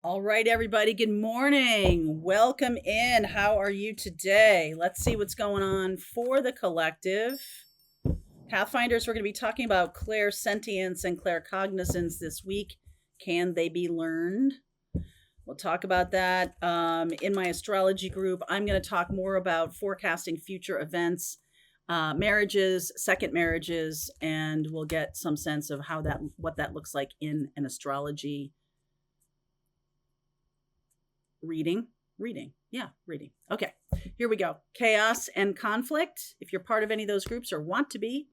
All right, everybody. Good morning. Welcome in. How are you today? Let's see what's going on for the collective. Pathfinders, we're going to be talking about clairsentience and claircognizance this week. Can they be learned? We'll talk about that. In my astrology group, I'm going to talk more about forecasting future events, marriages, second marriages, and we'll get some sense of what that looks like in an astrology reading. Okay, here we go. Chaos and conflict. If you're part of any of those groups or want to be,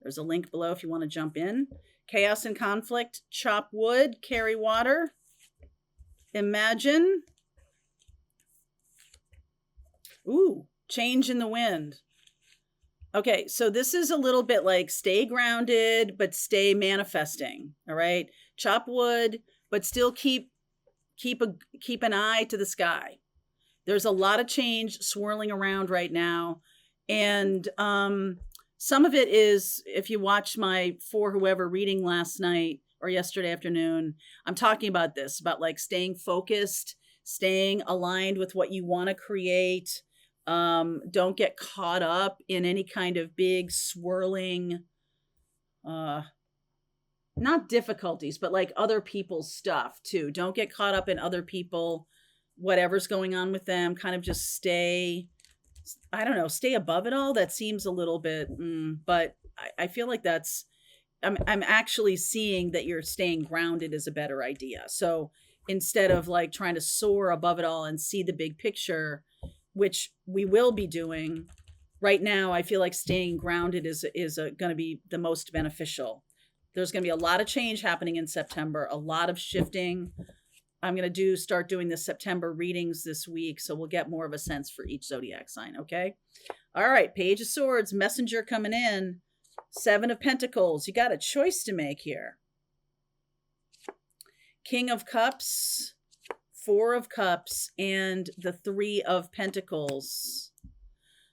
there's a link below if you want to jump in. Chaos and conflict. Chop wood, carry water. Imagine. Ooh, change in the wind. Okay, so this is a little bit like stay grounded, but stay manifesting. All right, chop wood, but still keep an eye to the sky. There's a lot of change swirling around right now, and some of it is, if you watch my For Whoever reading last night or yesterday afternoon, I'm talking about this, about like staying focused, staying aligned with what you want to create. Don't get caught up in any kind of big swirling not difficulties, but like other people's stuff too. Don't get caught up in other people, whatever's going on with them. Kind of just stay above it all. That seems a little bit, but I feel like I'm actually seeing that you're staying grounded is a better idea. So instead of like trying to soar above it all and see the big picture, which we will be doing right now, I feel like staying grounded is going to be the most beneficial. There's going to be a lot of change happening in September, a lot of shifting. I'm going to start doing the September readings this week, so we'll get more of a sense for each zodiac sign, okay? All right, Page of Swords, Messenger coming in. Seven of Pentacles. You got a choice to make here. King of Cups, Four of Cups, and the Three of Pentacles.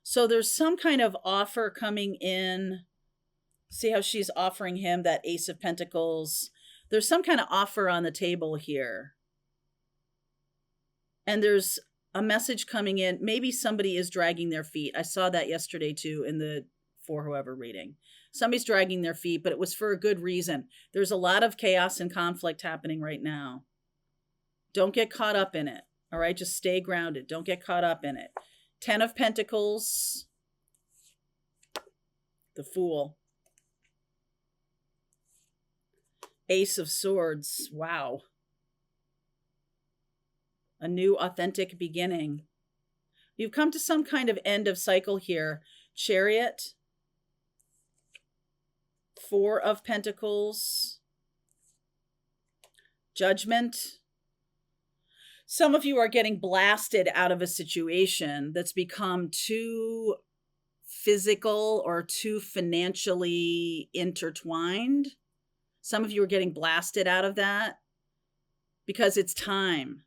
So there's some kind of offer coming in. See how she's offering him that Ace of Pentacles. There's some kind of offer on the table here. And there's a message coming in. Maybe somebody is dragging their feet. I saw that yesterday too in the For Whoever reading. Somebody's dragging their feet, but it was for a good reason. There's a lot of chaos and conflict happening right now. Don't get caught up in it. All right, just stay grounded. Don't get caught up in it. 10 of Pentacles. The Fool. Ace of Swords. Wow. A new authentic beginning. You've come to some kind of end of cycle here. Chariot. Four of Pentacles. Judgment. Some of you are getting blasted out of a situation that's become too physical or too financially intertwined. Some of you are getting blasted out of that because it's time.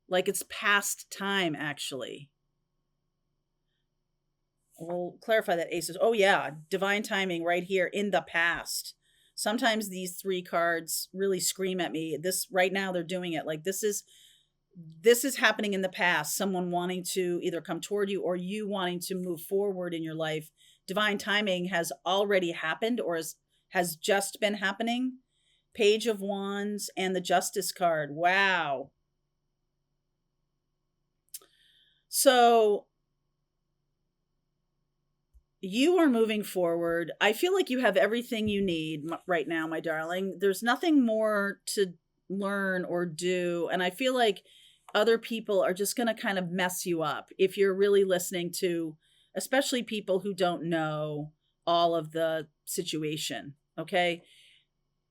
Like it's past time, actually. We'll clarify that aces. Oh yeah, divine timing right here in the past. Sometimes these three cards really scream at me. This right now they're doing it like this is happening in the past. Someone wanting to either come toward you or you wanting to move forward in your life. Divine timing has already happened or has just been happening. Page of Wands and the Justice card. Wow. So you are moving forward. I feel like you have everything you need right now, my darling. There's nothing more to learn or do. And I feel like other people are just going to kind of mess you up if you're really listening to, especially people who don't know all of the situation. Okay.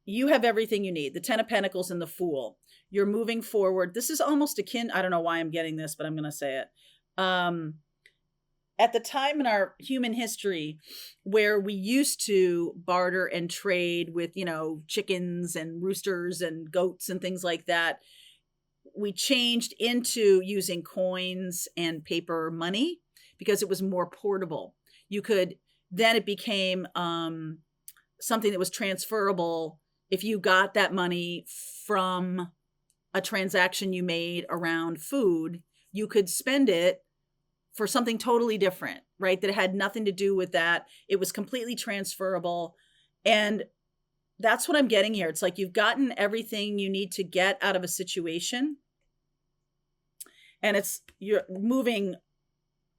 You have everything you need. The 10 of Pentacles and the Fool. You're moving forward. This is almost akin. I don't know why I'm getting this, but I'm going to say it. At the time in our human history where we used to barter and trade with, chickens and roosters and goats and things like that, we changed into using coins and paper money because it was more portable. Then it became something that was transferable if you got that money from a transaction you made around food, you could spend it for something totally different, right? That had nothing to do with that. It was completely transferable. And that's what I'm getting here. It's like you've gotten everything you need to get out of a situation, and you're moving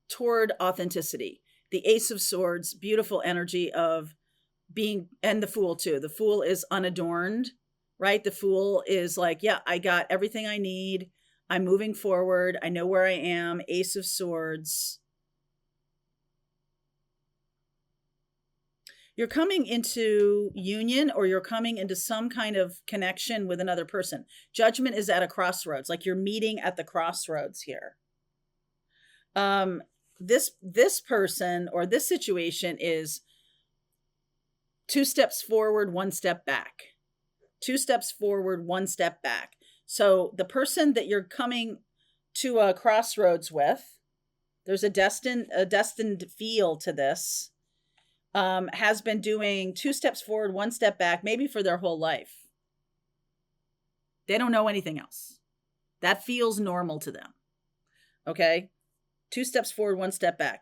toward authenticity. The Ace of Swords, beautiful energy of being, and the Fool too. The Fool is unadorned, right? The Fool is like, yeah, I got everything I need. I'm moving forward. I know where I am. Ace of Swords. You're coming into union, or you're coming into some kind of connection with another person. Judgment is at a crossroads, like you're meeting at the crossroads here. This person or this situation is 2 steps forward, 1 step back. 2 steps forward, 1 step back. So the person that you're coming to a crossroads with, there's a destined feel to this, has been doing 2 steps forward, 1 step back, maybe for their whole life. They don't know anything else. That feels normal to them. Okay? 2 steps forward, 1 step back.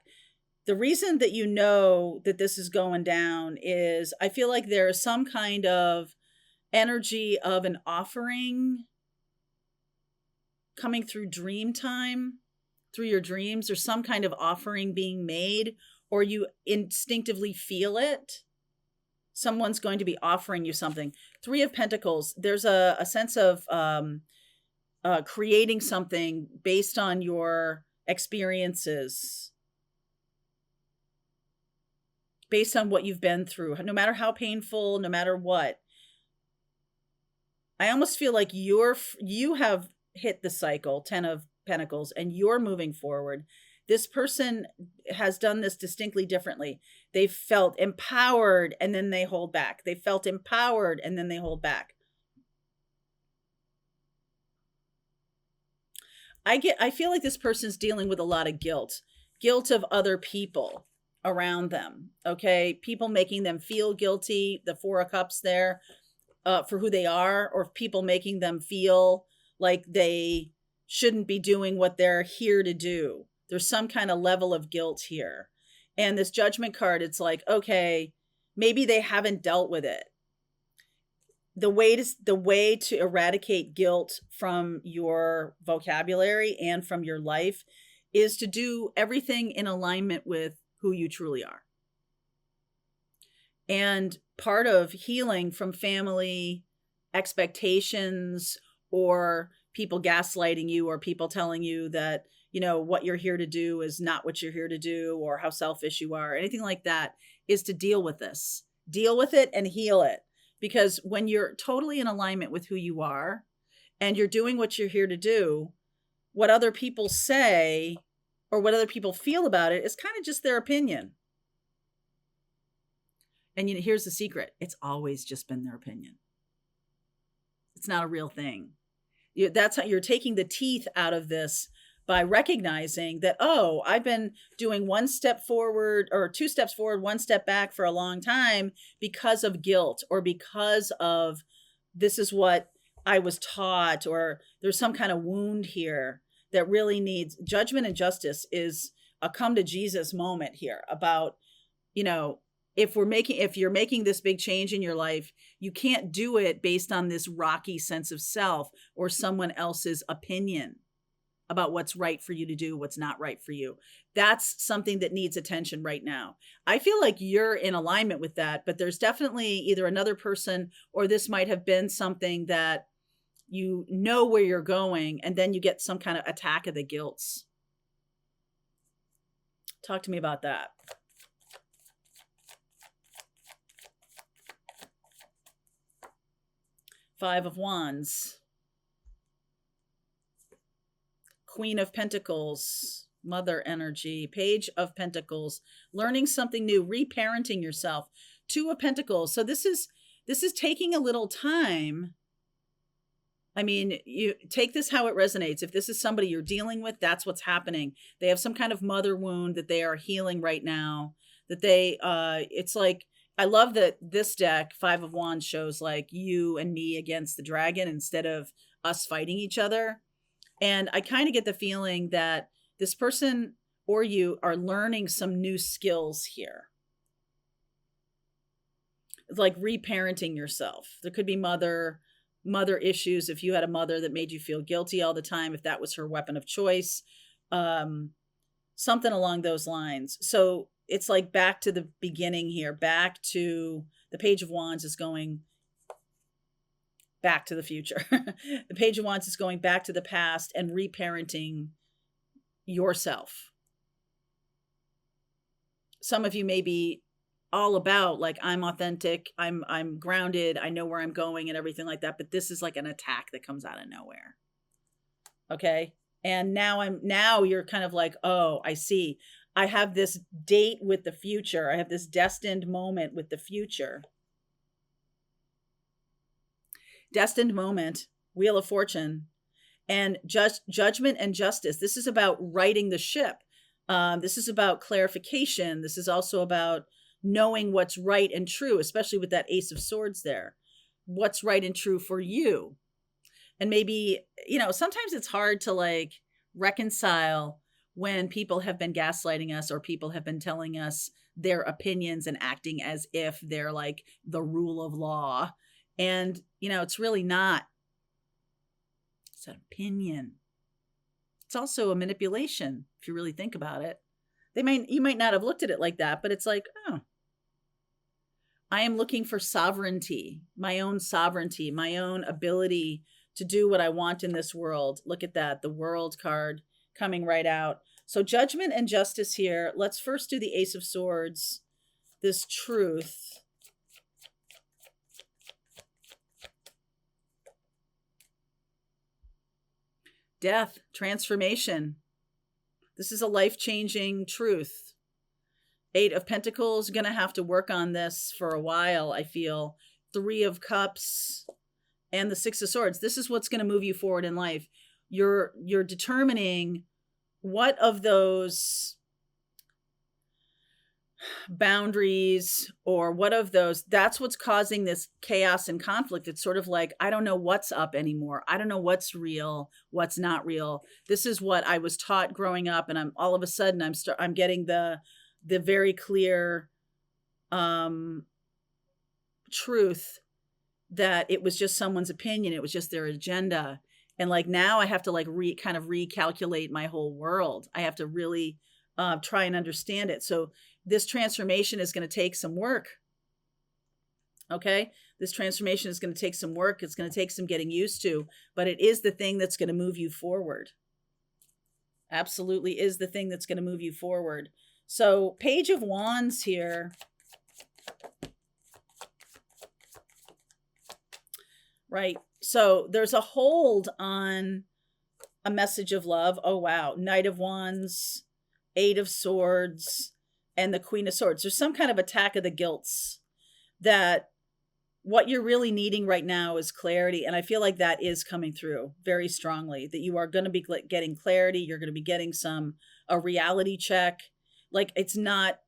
The reason that you know that this is going down is I feel like there is some kind of energy of an offering coming through dream time, through your dreams. There's some kind of offering being made, or you instinctively feel it. Someone's going to be offering you something. 3 of Pentacles, there's a sense of creating something based on your experiences, based on what you've been through, no matter how painful, no matter what. I almost feel like you have hit the cycle, 10 of Pentacles, and you're moving forward. This person has done this distinctly differently. They felt empowered and then they hold back. They felt empowered and then they hold back. I feel like this person's dealing with a lot of guilt of other people around them. Okay. People making them feel guilty. The 4 of Cups there, for who they are, or people making them feel like they shouldn't be doing what they're here to do. There's some kind of level of guilt here. And this Judgment card, it's like, okay, maybe they haven't dealt with it. The way to eradicate guilt from your vocabulary and from your life is to do everything in alignment with who you truly are. And part of healing from family expectations, or people gaslighting you, or people telling you that, you know, what you're here to do is not what you're here to do, or how selfish you are, anything like that, is to deal with this. Deal with it and heal it. Because when you're totally in alignment with who you are and you're doing what you're here to do, what other people say or what other people feel about it is kind of just their opinion. And here's the secret. It's always just been their opinion. It's not a real thing. That's how you're taking the teeth out of this, by recognizing that, oh, I've been doing 1 step forward or 2 steps forward, 1 step back for a long time because of guilt, or because of this is what I was taught, or there's some kind of wound here that really needs judgment. And justice is a come to Jesus moment here about, you know, if you're making this big change in your life, you can't do it based on this rocky sense of self or someone else's opinion about what's right for you to do, what's not right for you. That's something that needs attention right now. I feel like you're in alignment with that, but there's definitely either another person, or this might have been something that you know where you're going, and then you get some kind of attack of the guilts. Talk to me about that. Five of Wands. Queen of Pentacles, mother energy. Page of Pentacles, learning something new, reparenting yourself. 2 of Pentacles. So this is taking a little time. I mean, you take this how it resonates. If this is somebody you're dealing with, that's what's happening. They have some kind of mother wound that they are healing right now. That it's like, I love that this deck, 5 of Wands, shows like you and me against the dragon instead of us fighting each other. And I kind of get the feeling that this person or you are learning some new skills here. It's like reparenting yourself. There could be mother issues if you had a mother that made you feel guilty all the time, if that was her weapon of choice, something along those lines. So it's like back to the beginning here, back to the Page of Wands is going back to the future. The Page of Wands is going back to the past and reparenting yourself. Some of you may be all about like, I'm authentic, I'm grounded, I know where I'm going and everything like that, but this is like an attack that comes out of nowhere. Okay? And now you're kind of like, oh, I see. I have this date with the future. I have this destined moment with the future. Destined moment, Wheel of Fortune, and judgment and justice. This is about righting the ship. This is about clarification. This is also about knowing what's right and true, especially with that Ace of Swords there. What's right and true for you. And maybe, sometimes it's hard to like reconcile when people have been gaslighting us or people have been telling us their opinions and acting as if they're like the rule of law. And, it's really not. It's an opinion. It's also a manipulation, if you really think about it. You might not have looked at it like that, but it's like, oh, I am looking for sovereignty, my own ability to do what I want in this world. Look at that, the World card coming right out. So judgment and justice here. Let's first do the Ace of Swords, this truth. Death, transformation. This is a life-changing truth. 8 of Pentacles, going to have to work on this for a while, I feel. 3 of Cups and the 6 of Swords. This is what's going to move you forward in life. You're determining what of those boundaries or what of those, that's what's causing this chaos and conflict. It's sort of like, I don't know what's up anymore. I don't know what's real, what's not real. This is what I was taught growing up, and I'm all of a sudden I'm getting the very clear truth that it was just someone's opinion, it was just their agenda. And like now I have to like kind of recalculate my whole world. I have to really try and understand it. So this transformation is going to take some work. Okay? This transformation is going to take some work. It's going to take some getting used to, but it is the thing that's going to move you forward. Absolutely is the thing that's going to move you forward. So Page of Wands here. Right. So there's a hold on a message of love. Oh, wow. Knight of Wands, 8 of Swords, and the Queen of Swords. There's some kind of attack of the guilts that what you're really needing right now is clarity. And I feel like that is coming through very strongly, that you are going to be getting clarity. You're going to be getting a reality check. Like it's not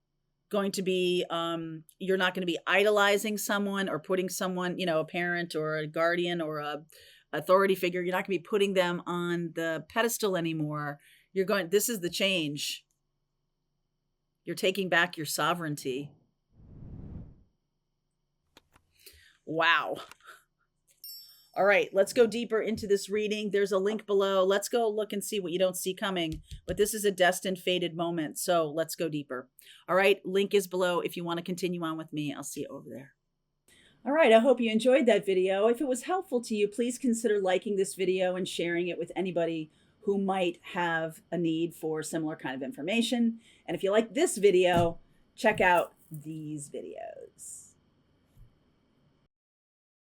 going to be, you're not going to be idolizing someone or putting someone, a parent or a guardian or a authority figure. You're not going to be putting them on the pedestal anymore. This is the change. You're taking back your sovereignty. Wow. All right, let's go deeper into this reading. There's a link below. Let's go look and see what you don't see coming. But this is a destined, fated moment. So let's go deeper. All right, link is below if you want to continue on with me. I'll see you over there. All right, I hope you enjoyed that video. If it was helpful to you, please consider liking this video and sharing it with anybody who might have a need for similar kind of information. And if you like this video, check out these videos.